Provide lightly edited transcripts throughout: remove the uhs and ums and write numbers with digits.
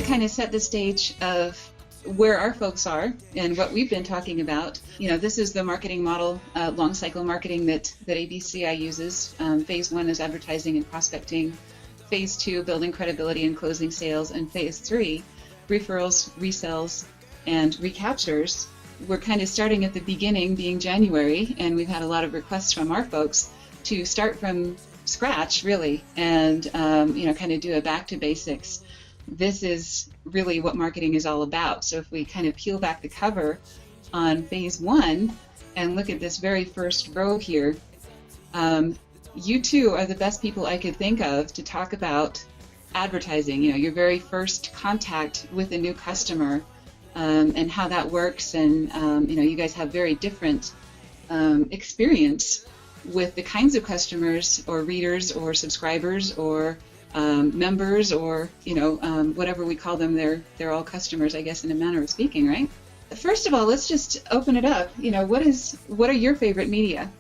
kind of set the stage of where our folks are and what we've been talking about. This is the marketing model, long cycle marketing that ABCI uses. Phase 1 is advertising and prospecting. Phase 2, building credibility and closing sales. And Phase 3, referrals, resells, and recaptures. We're kind of starting at the beginning, being January, and we've had a lot of requests from our folks to start from scratch, really, and kind of do a back to basics. This is really what marketing is all about. So if we kind of peel back the cover on Phase 1 and look at this very first row here, you two are the best people I could think of to talk about advertising, your very first contact with a new customer, and how that works. And you guys have very different experience with the kinds of customers or readers or subscribers or members or whatever we call them. They're all customers, I guess, in a manner of speaking, right? First of all, let's just open it up. What are your favorite media?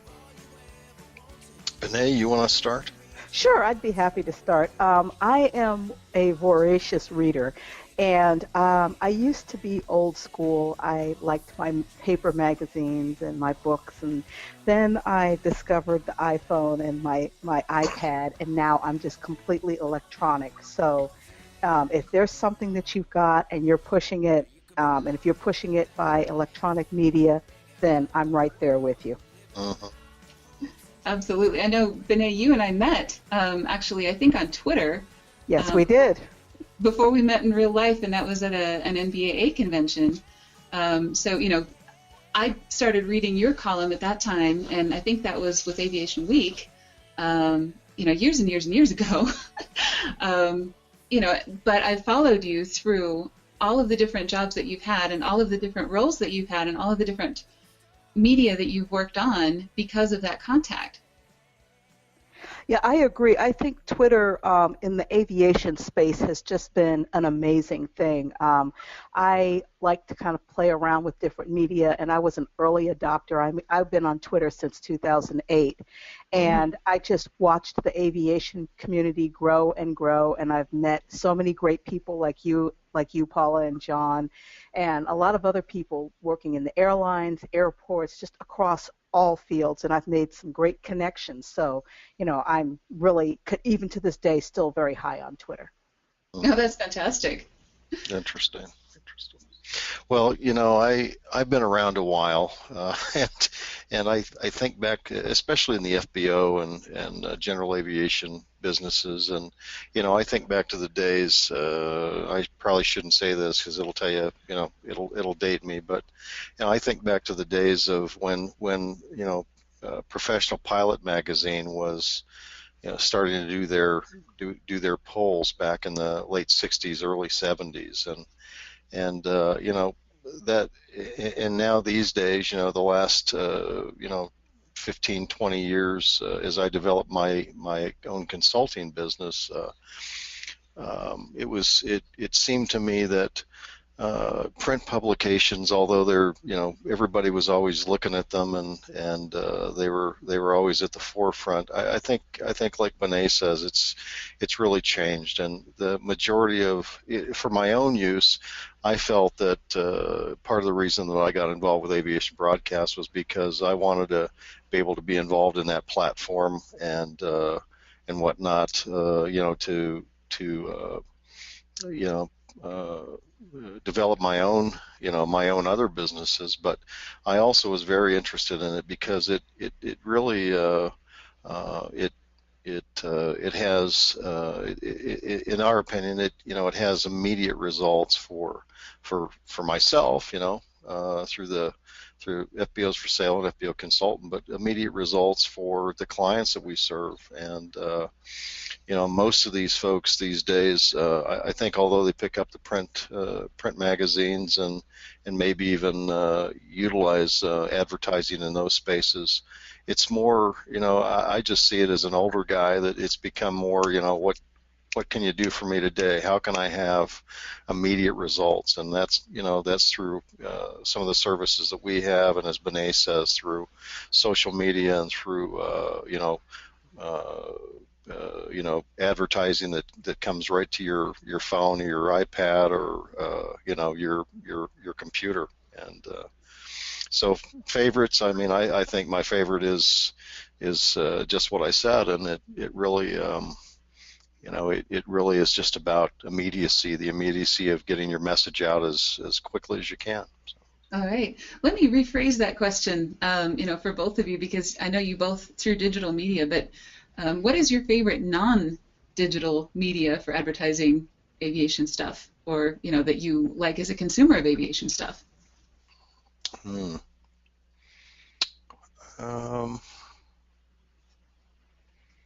Benét, you want to start? Sure, I'd be happy to start. I am a voracious reader, and I used to be old school. I liked my paper magazines and my books, and then I discovered the iPhone and my iPad, and now I'm just completely electronic. So if there's something that you've got and you're pushing it, and if you're pushing it by electronic media, then I'm right there with you. Uh-huh. Absolutely. I know, Benét, you and I met, actually, I think on Twitter. Yes, we did. Before we met in real life, and that was at an NBAA convention. So, I started reading your column at that time, and I think that was with Aviation Week, years and years and years ago. But I followed you through all of the different jobs that you've had and all of the different roles that you've had and all of the different media that you've worked on because of that contact. Yeah, I agree. I think Twitter in the aviation space has just been an amazing thing. I like to kind of play around with different media, and I was an early adopter. I've been on Twitter since 2008, and I just watched the aviation community grow and grow, and I've met so many great people like you, Paula and John, and a lot of other people working in the airlines, airports, just across all fields, and I've made some great connections. So, I'm really, even to this day, still very high on Twitter. Oh, that's fantastic. Interesting. Well, I've been around a while, and I think back, especially in the FBO and general aviation businesses, and I think back to the days. I probably shouldn't say this because it'll tell you, it'll date me, but I think back to the days of when Professional Pilot magazine was starting to do their polls back in the late '60s, early '70s, and that, and now these days, the last 15, 20 years, as I developed my own consulting business, it seemed to me that print publications, although they're, everybody was always looking at them, and they were always at the forefront. I think like Benét says, it's really changed, and the majority of, for my own use, I felt that part of the reason that I got involved with Aviation Broadcast was because I wanted to be able to be involved in that platform and whatnot, to develop my own other businesses. But I also was very interested in it because it really it has, in our opinion, it has immediate results for myself, through FBOs for Sale and FBO Consultant, but immediate results for the clients that we serve. And most of these folks these days, I think, although they pick up the print magazines and maybe even utilize advertising in those spaces, it's more, I just see it as an older guy that it's become more, what can you do for me today? How can I have immediate results? And that's through some of the services that we have, and as Benét says, through social media and through advertising that comes right to your phone or your iPad or your computer. And so favorites, I mean, I think my favorite is just what I said, and it really it really is just about immediacy, the immediacy of getting your message out as quickly as you can. So. All right. Let me rephrase that question, for both of you, because I know you both through digital media, but what is your favorite non-digital media for advertising aviation stuff, or, that you like as a consumer of aviation stuff?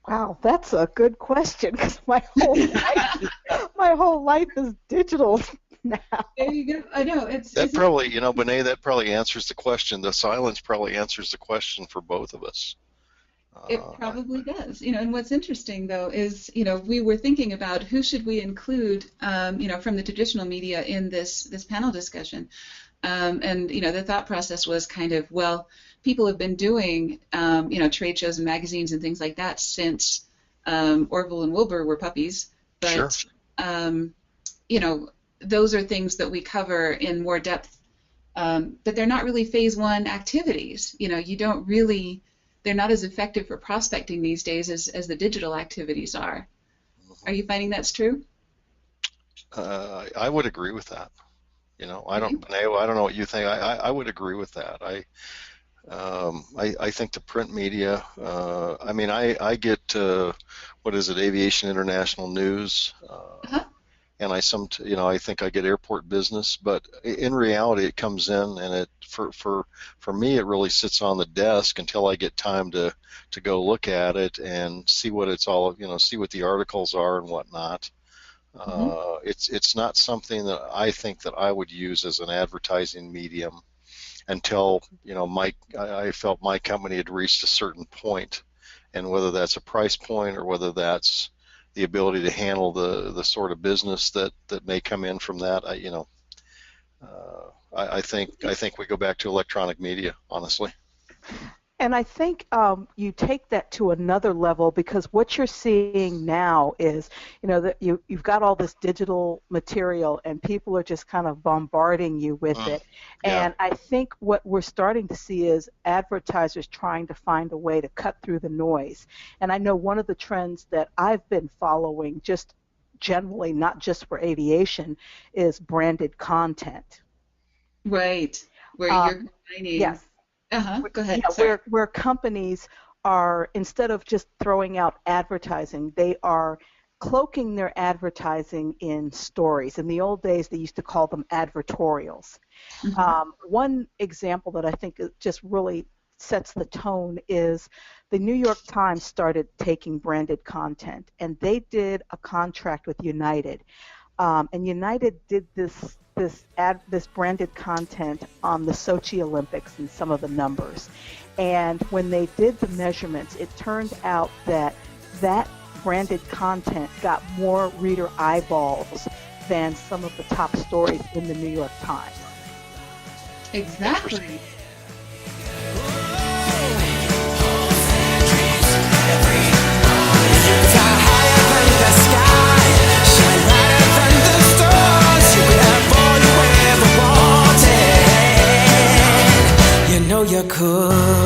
Wow, that's a good question, because my whole life is digital now. There you go. I know that probably, Benét, that probably answers the question. The silence probably answers the question for both of us. It probably does. And what's interesting though is, we were thinking about who should we include, from the traditional media in this panel discussion, and the thought process was kind of, well, people have been doing, trade shows and magazines and things like that since Orville and Wilbur were puppies, but sure. Those are things that we cover in more depth, but they're not really phase one activities. You don't really. They're not as effective for prospecting these days as the digital activities are. Are you finding that's true? I would agree with that. I don't know what you think. I would agree with that. I think the print media. I get Aviation International News. And I think I get Airport Business, but in reality, it comes in and for me, it really sits on the desk until I get time to go look at it and see what it's all, see what the articles are and whatnot. It's not something that I think that I would use as an advertising medium until, I felt my company had reached a certain point, and whether that's a price point or whether that's the ability to handle the sort of business that may come in from that, I think we go back to electronic media, honestly. And I think you take that to another level, because what you're seeing now is, that you've got all this digital material and people are just kind of bombarding you with it. Yeah. And I think what we're starting to see is advertisers trying to find a way to cut through the noise. And I know one of the trends that I've been following, just generally, not just for aviation, is branded content. Right, where you're combining. Yes. Go ahead. Yeah, where companies are, instead of just throwing out advertising, they are cloaking their advertising in stories. In the old days, they used to call them advertorials. One example that I think just really sets the tone is the New York Times started taking branded content, and they did a contract with United. And United did this branded content on the Sochi Olympics and some of the numbers. And when they did the measurements, it turned out that branded content got more reader eyeballs than some of the top stories in the New York Times. Exactly. You could.